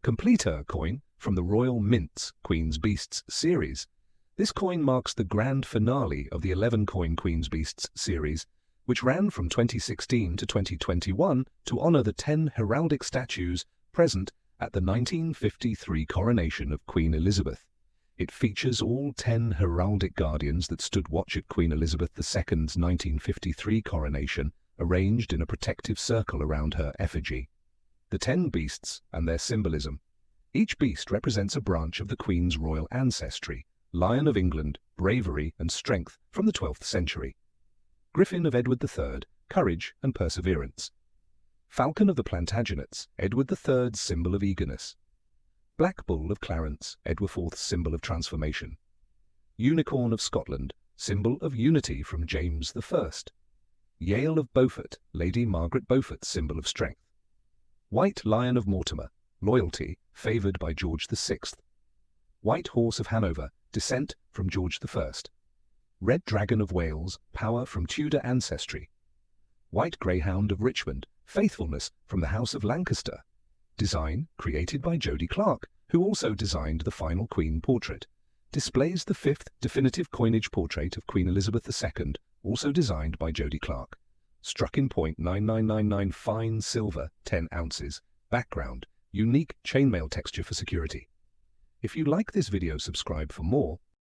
Completer coin from the Royal Mint's Queen's Beasts series. This coin marks the grand finale of the 11-coin Queen's Beasts series, which ran from 2016 to 2021 to honor the 10 heraldic statues present at the 1953 coronation of Queen Elizabeth. It features all 10 heraldic guardians that stood watch at Queen Elizabeth II's 1953 coronation, arranged in a protective circle around her effigy. The 10 beasts and their symbolism. Each beast represents a branch of the Queen's royal ancestry: Lion of England, bravery and strength from the 12th century. Griffin of Edward III, courage and perseverance. Falcon of the Plantagenets, Edward III's symbol of eagerness. Black Bull of Clarence, Edward IV's symbol of transformation. Unicorn of Scotland, symbol of unity from James I. Yale of Beaufort, Lady Margaret Beaufort's symbol of strength. White Lion of Mortimer, loyalty, favoured by George VI. White Horse of Hanover, descent from George I. Red Dragon of Wales, power from Tudor ancestry. White Greyhound of Richmond, faithfulness from the House of Lancaster. Design created by Jody Clark, who also designed the final Queen portrait. Displays the 5th definitive coinage portrait of Queen Elizabeth II, also designed by Jody Clark. Struck in .9999 fine silver, 10 ounces. Background, unique chainmail texture for security. If you like this video, subscribe for more.